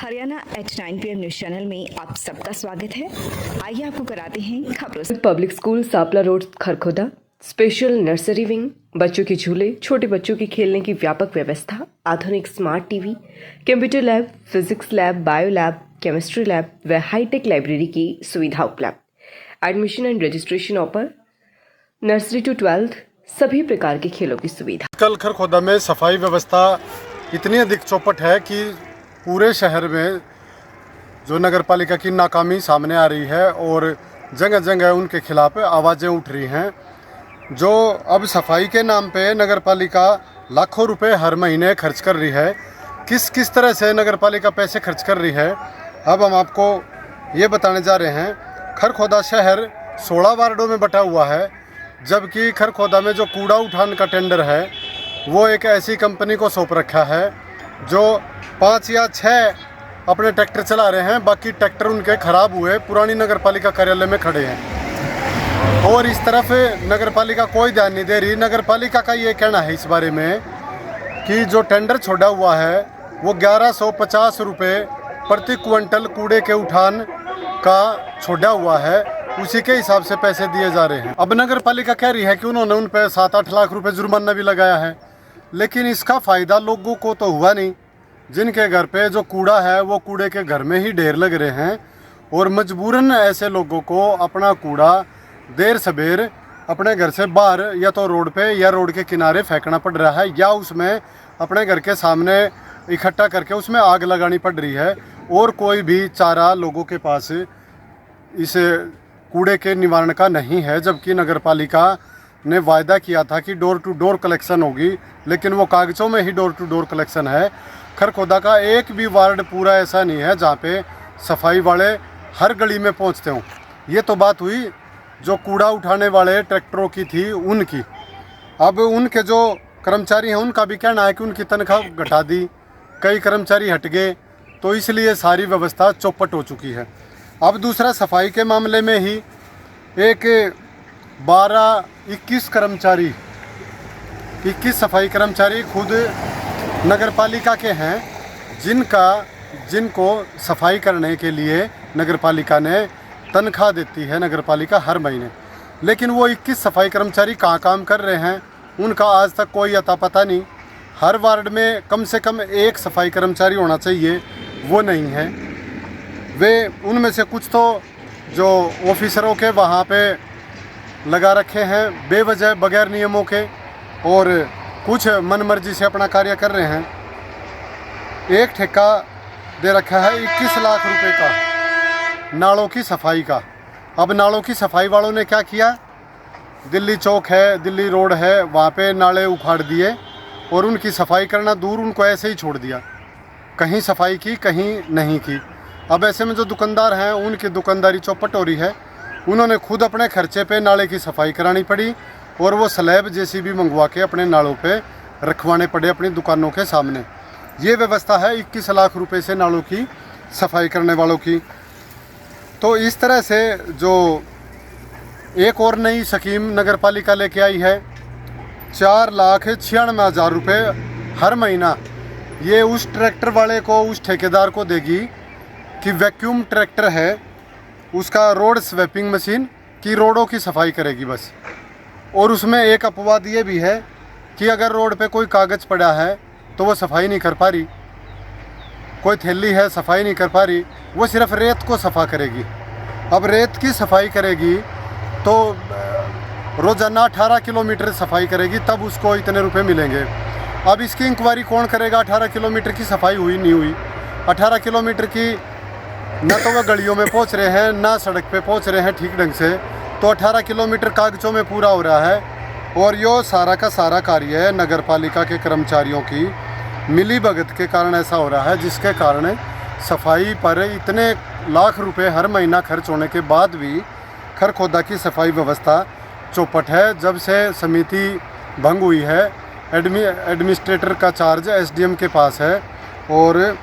Haryana at 9 PM news channel में आप सबका स्वागत है। आइए आपको कराते हैं खबरों से। Public school Sapla road Kharkhoda special nursery wing, बच्चों के झूले, छोटे बच्चों के खेलने की व्यापक व्यवस्था, आधुनिक smart TV, computer lab, physics lab, bio lab, chemistry lab व हाईटेक लाइब्रेरी की सुविधा उपलब्ध। Admission and registration open. Nursery to 12 सभी प्रकार के खेलों की सुविधा। कल खरखोदा में सफाई व्यवस्था इतनी अधिक चौपट है कि पूरे शहर में जो नगर पालिका की नाकामी सामने आ रही है और जगह जगह उनके खिलाफ आवाज़ें उठ रही हैं। जो अब सफाई के नाम पे नगर पालिका लाखों रुपए हर महीने खर्च कर रही है। किस किस तरह से नगर पालिका पैसे खर्च कर रही है, अब हम आपको ये बताने जा रहे हैं। खरखोदा शहर 16 वार्डों में बटा हुआ है, जबकि खरखोदा में जो कूड़ा उठान का टेंडर है वो एक ऐसी कंपनी को सौंप रखा है जो 5 या 6 अपने ट्रैक्टर चला रहे हैं। बाकी ट्रैक्टर उनके ख़राब हुए पुरानी नगर पालिका कार्यालय में खड़े हैं और इस तरफ नगर पालिका कोई ध्यान नहीं दे रही। नगर पालिका का ये कहना है इस बारे में कि जो टेंडर छोड़ा हुआ है वो 1150 रुपये प्रति क्विंटल कूड़े के उठान का छोड़ा हुआ है, उसी के हिसाब से पैसे दिए जा रहे हैं। अब नगर पालिका कह रही है कि उन्होंने उन पर 7-8 लाख रुपए जुर्माना भी लगाया है, लेकिन इसका फ़ायदा लोगों को तो हुआ नहीं। जिनके घर पे जो कूड़ा है वो कूड़े के घर में ही ढेर लग रहे हैं और मजबूरन ऐसे लोगों को अपना कूड़ा देर सबेर अपने घर से बाहर या तो रोड पे या रोड के किनारे फेंकना पड़ रहा है, या उसमें अपने घर के सामने इकट्ठा करके उसमें आग लगानी पड़ रही है। और कोई भी चारा लोगों के पास इस कूड़े के निवारण का नहीं है, जबकि नगर पालिका ने वायदा किया था कि डोर टू डोर कलेक्शन होगी, लेकिन वो कागज़ों में ही डोर टू डोर कलेक्शन है। खरखोदा का एक भी वार्ड पूरा ऐसा नहीं है जहाँ पे सफाई वाले हर गली में पहुँचते हों। ये तो बात हुई जो कूड़ा उठाने वाले ट्रैक्टरों की थी उनकी। अब उनके जो कर्मचारी हैं उनका भी कहना है कि उनकी तनख्वाह घटा दी, कई कर्मचारी हट गए, तो इसलिए सारी व्यवस्था चौपट हो चुकी है। अब दूसरा, सफाई के मामले में ही एक 12-21 कर्मचारी 21 सफाई कर्मचारी खुद नगर पालिका के हैं, जिनको सफाई करने के लिए नगर पालिका ने तनख्वाह देती है नगर पालिका हर महीने। लेकिन वो 21 सफाई कर्मचारी कहाँ काम कर रहे हैं उनका आज तक कोई अता पता नहीं। हर वार्ड में कम से कम एक सफाई कर्मचारी होना चाहिए, वो नहीं है। वे उनमें से कुछ तो जो ऑफिसरों के वहाँ पे लगा रखे हैं बेवजह बगैर नियमों के, और कुछ मनमर्जी से अपना कार्य कर रहे हैं। एक ठेका दे रखा है 21 लाख रुपए का नालों की सफाई का। अब नालों की सफाई वालों ने क्या किया, दिल्ली चौक है, दिल्ली रोड है, वहाँ पे नाले उखाड़ दिए और उनकी सफाई करना दूर, उनको ऐसे ही छोड़ दिया। कहीं सफाई की, कहीं नहीं की। अब ऐसे में जो दुकानदार हैं उनकी दुकानदारी चौपट हो रही है। उन्होंने खुद अपने खर्चे पे नाले की सफाई करानी पड़ी और वो स्लैब जेसीबी मंगवा के अपने नालों पे रखवाने पड़े अपनी दुकानों के सामने। ये व्यवस्था है 21 लाख रुपए से नालों की सफाई करने वालों की। तो इस तरह से जो एक और नई स्कीम नगर पालिका लेके आई है, 4,96,000 रुपये हर महीना ये उस ट्रैक्टर वाले को, उस ठेकेदार को देगी कि वैक्यूम ट्रैक्टर है उसका, रोड स्वेपिंग मशीन की रोडों की सफाई करेगी बस। और उसमें एक अपवाद ये भी है कि अगर रोड पे कोई कागज़ पड़ा है तो वो सफाई नहीं कर पा रही, कोई थैली है सफाई नहीं कर पा रही, वो सिर्फ रेत को सफ़ा करेगी। अब रेत की सफाई करेगी तो रोज़ाना 18 किलोमीटर सफाई करेगी, तब उसको इतने रुपए मिलेंगे। अब इसकी इंक्वायरी कौन करेगा 18 किलोमीटर की सफाई हुई नहीं हुई। 18 किलोमीटर की न तो वह गलियों में पहुंच रहे हैं, ना सड़क पे पहुंच रहे हैं ठीक ढंग से, तो 18 किलोमीटर कागज़ों में पूरा हो रहा है। और यो सारा का सारा कार्य है नगर पालिका के कर्मचारियों की मिली भगत के कारण ऐसा हो रहा है, जिसके कारण सफाई पर इतने लाख रुपए हर महीना खर्च होने के बाद भी खरखोदा की सफाई व्यवस्था चौपट है। जब से समिति भंग हुई है, एडमिनिस्ट्रेटर का चार्ज एसडीएम के पास है और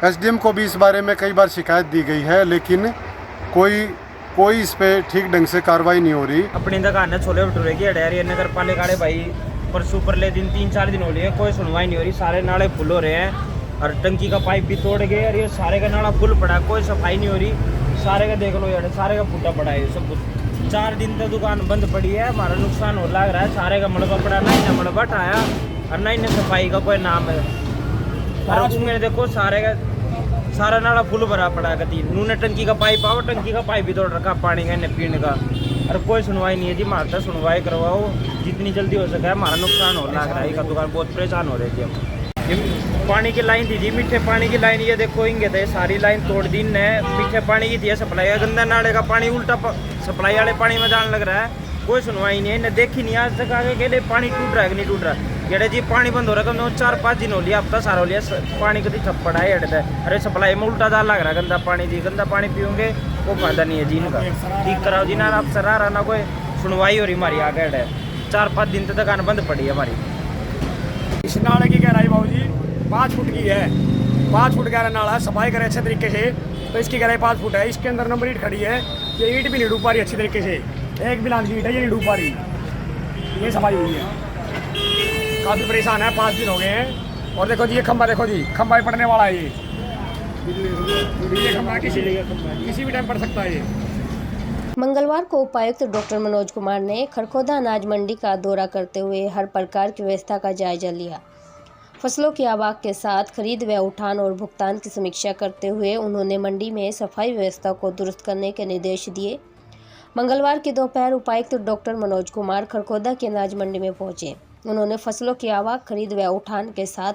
एसडीएम को भी इस बारे में कई बार शिकायत दी गई है, लेकिन कोई इस पे ठीक ढंग से कार्रवाई नहीं हो रही। अपनी दुकान है छोले भटूरे की अडेर नगर पालिका भाई परसों परले दिन 3-4 दिन हो रही है, कोई सुनवाई नहीं हो रही। सारे नाले फुल हो रहे हैं और टंकी का पाइप भी तोड़ गए और ये सारे का नाला फुल पड़ा, कोई सफाई नहीं हो रही। सारे का देख लो यार, सारे का फूटा पड़ा है सब कुछ। 4 दिन तक दुकान बंद पड़ी है, हमारा नुकसान हो लग रहा है। सारे का मलबा पड़ा, ना ही मलबा उठाया और ना ही सफाई का कोई नाम है। और उसमें देखो सारे का सारा नाला फुल भरा पड़ा कती। उन्होंने टंकी का पाइप आओ, टंकी का पाइप भी तोड़ रखा पानी का पीने का, और कोई सुनवाई नहीं है जी। हमारे तक सुनवाई करवाओ जितनी जल्दी हो सके, हमारा नुकसान हो लग रहा है। का दुकान बहुत परेशान हो रही थी हम। ये पानी की लाइन थी जी, मीठे पानी की लाइन, ये देखो इंगे थे सारी लाइन तोड़ दी ने। मीठे पानी की थी सप्लाई, गंदा नाले का पानी उल्टा सप्लाई वाले पानी में जाने लग रहा है। कोई सुनवाई नहीं है, इन्हें देखी नहीं आज तक आगे के लिए पानी टूट रहा है कि नहीं टूट रहा। येड़े जी पानी बंद हो रहा है, कम 4-5 दिन हो लिया, हफ्ता सारा हो लिया, पानी कभी ठप पड़ा है येड़े। अरे सप्लाई में उल्टा दाल लग रहा है गंदा पानी जी। गंदा पानी पियोगे वो फायदा नहीं है जी इनका। ठीक कराओ जी ना, आप सर रहा ना कोई सुनवाई हो रही हमारी आगे। 4-5 दिन तक दुकान बंद पड़ी है हमारी। इस नाले की गहराई बाबू जी 5 फुट की है। 5 फुट गहरा नाला, सफाई करे अच्छे तरीके से तो इसकी गहराई 5 फुट है। इसके अंदर नंबर ईट खड़ी है, ये ईट भी नहीं डूब पा रही अच्छी तरीके से। एक भी लांग ईट है, ये नहीं डूब पा रही। ये सफाई हुई है, काफ़ी परेशान है। 5 दिन हो गए हैं। और देखो जी ये खंबा, देखो जी खंबा ही पड़ने वाला है। ये खंबा किसी भी टाइम पड़ सकता है। ये मंगलवार को उपायुक्त डॉक्टर मनोज कुमार ने खरखोदा अनाज मंडी का दौरा करते हुए हर प्रकार की व्यवस्था का जायजा लिया। फसलों की आवक के साथ खरीद व उठान और भुगतान की समीक्षा करते हुए उन्होंने मंडी में सफाई व्यवस्था को दुरुस्त करने के निर्देश दिए। मंगलवार की दोपहर उपायुक्त डॉक्टर मनोज कुमार खरखोदा की अनाज मंडी में पहुंचे। उन्होंने फसलों की आवक, खरीद व उठान के साथ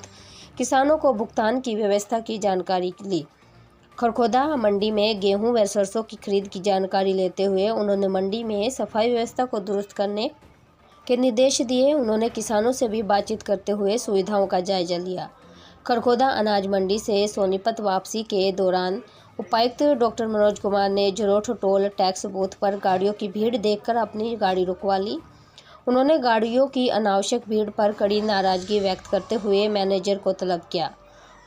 किसानों को भुगतान की व्यवस्था की जानकारी ली। खरखोदा मंडी में गेहूं व सरसों की खरीद की जानकारी लेते हुए उन्होंने मंडी में सफाई व्यवस्था को दुरुस्त करने के निर्देश दिए। उन्होंने किसानों से भी बातचीत करते हुए सुविधाओं का जायजा लिया। खरखोदा अनाज मंडी से सोनीपत वापसी के दौरान उपायुक्त डॉक्टर मनोज कुमार ने जरोठ टोल टैक्स बूथ पर गाड़ियों की भीड़ देखकर अपनी गाड़ी रुकवा ली। उन्होंने गाड़ियों की अनावश्यक भीड़ पर कड़ी नाराजगी व्यक्त करते हुए मैनेजर को तलब किया।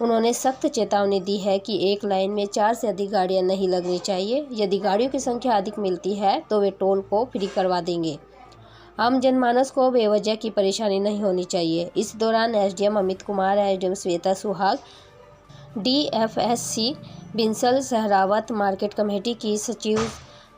उन्होंने सख्त चेतावनी दी है कि एक लाइन में 4 से अधिक गाड़ियां नहीं लगनी चाहिए। यदि गाड़ियों की संख्या अधिक मिलती है तो वे टोल को फ्री करवा देंगे। आम जनमानस को बेवजह की परेशानी नहीं होनी चाहिए। इस दौरान एसडीएम अमित कुमार, एसडीएम श्वेता सुहाग, डीएफएससी बिंसल सहरावत, मार्केट कमेटी की सचिव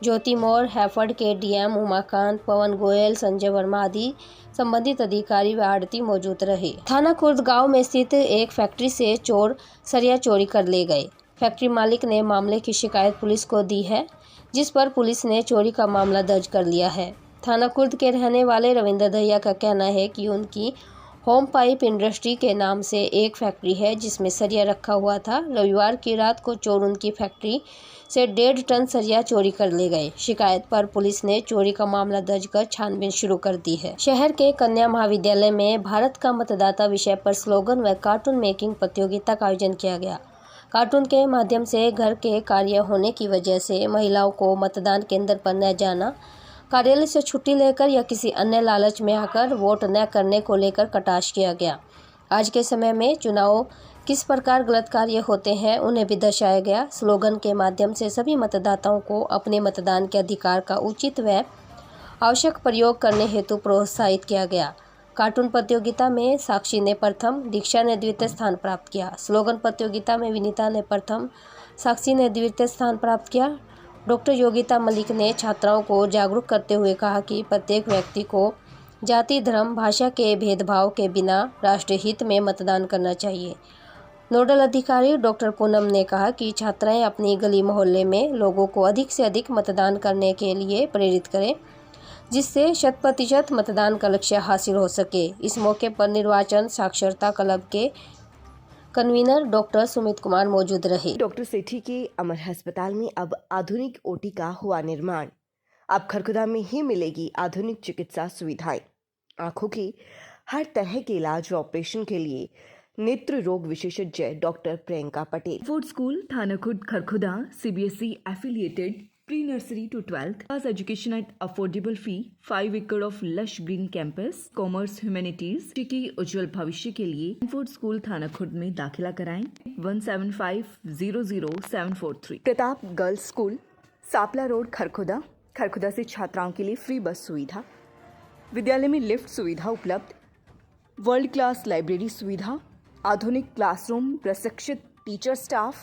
ज्योति मौर्य, हैफर्ड के डीएम उमाकांत, पवन गोयल, संजय वर्मा आदि संबंधित अधिकारी व आड़ती मौजूद रहे। थाना खुर्द गांव में स्थित एक फैक्ट्री से चोर सरिया चोरी कर ले गए। फैक्ट्री मालिक ने मामले की शिकायत पुलिस को दी है, जिस पर पुलिस ने चोरी का मामला दर्ज कर लिया है। थाना खुर्द के रहने वाले रविंद्र दहिया का कहना है कि उनकी होम पाइप इंडस्ट्री के नाम से एक फैक्ट्री है जिसमें सरिया रखा हुआ था। रविवार की रात को चोर उनकी फैक्ट्री से 1.5 टन सरिया चोरी कर ले गए। शिकायत पर पुलिस ने चोरी का मामला दर्ज कर छानबीन शुरू कर दी है। शहर के कन्या महाविद्यालय में भारत का मतदाता विषय पर स्लोगन व कार्टून मेकिंग प्रतियोगिता का आयोजन किया गया। कार्टून के माध्यम से घर के कार्य होने की वजह से महिलाओं को मतदान केंद्र पर न जाना, कार्यालय से छुट्टी लेकर या किसी अन्य लालच में आकर वोट न करने को लेकर कटाक्ष किया गया। आज के समय में चुनाव किस प्रकार गलत कार्य होते हैं उन्हें भी दर्शाया गया। स्लोगन के माध्यम से सभी मतदाताओं को अपने मतदान के अधिकार का उचित व आवश्यक प्रयोग करने हेतु प्रोत्साहित किया गया। कार्टून प्रतियोगिता में साक्षी ने प्रथम, दीक्षा ने द्वितीय स्थान प्राप्त किया। स्लोगन प्रतियोगिता में विनीता ने प्रथम, साक्षी ने द्वितीय स्थान प्राप्त किया। डॉक्टर योगिता मलिक ने छात्राओं को जागरूक करते हुए कहा कि प्रत्येक व्यक्ति को जाति, धर्म, भाषा के भेदभाव के बिना राष्ट्रीय हित में मतदान करना चाहिए। नोडल अधिकारी डॉक्टर पूनम ने कहा कि छात्राएं अपनी गली मोहल्ले में लोगों को अधिक से अधिक मतदान करने के लिए प्रेरित करें, जिससे 100% मतदान का लक्ष्य हासिल हो सके। इस मौके पर निर्वाचन साक्षरता क्लब के कन्वीनर डॉक्टर सुमित कुमार मौजूद रहे। डॉक्टर सेठी के अमर अस्पताल में अब आधुनिक ओटी का हुआ निर्माण। अब खरखोदा में ही मिलेगी आधुनिक चिकित्सा सुविधाएं। आंखों की हर तरह के इलाज व ऑपरेशन के लिए नेत्र रोग विशेषज्ञ doctor Priyanka Patel. Food school थाना Khurd Kharkhoda, CBSE affiliated pre-nursery to 12th class education at affordable fee, 5 acre of lush green campus, commerce, humanities की उज्जवल भविष्य के लिए फूड स्कूल थाना खुर्द में दाखिला कराएं। 17500743। Pratap girls school, Sapla road, Kharkhoda. Kharkhoda से छात्राओं के लिए फ्री बस सुविधा, विद्यालय में लिफ्ट सुविधा उपलब्ध, वर्ल्ड क्लास लाइब्रेरी सुविधा, आधुनिक क्लासरूम, प्रशिक्षित टीचर स्टाफ,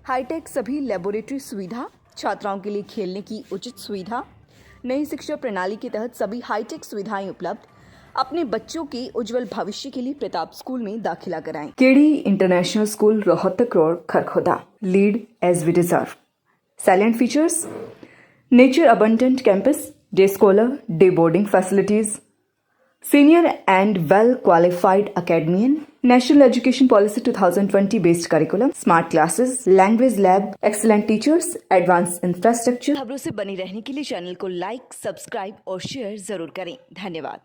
हाईटेक सभी लेबोरेटरी सुविधा, छात्राओं के लिए खेलने की उचित सुविधा, नई शिक्षा प्रणाली के तहत सभी हाईटेक सुविधाएं उपलब्ध। अपने बच्चों के उज्जवल भविष्य के लिए प्रताप स्कूल में दाखिला कराएं। KD international school, Rohtak road, Kharkhoda. Lead as we deserve. Salient features: nature abundant campus, day scholar, day boarding facilities, senior and well qualified academian, National Education Policy 2020 based curriculum, smart classes, language lab, excellent teachers, advanced infrastructure। खबरों से बनी रहने के लिए channel को like, subscribe और share जरूर करें। धन्यवाद।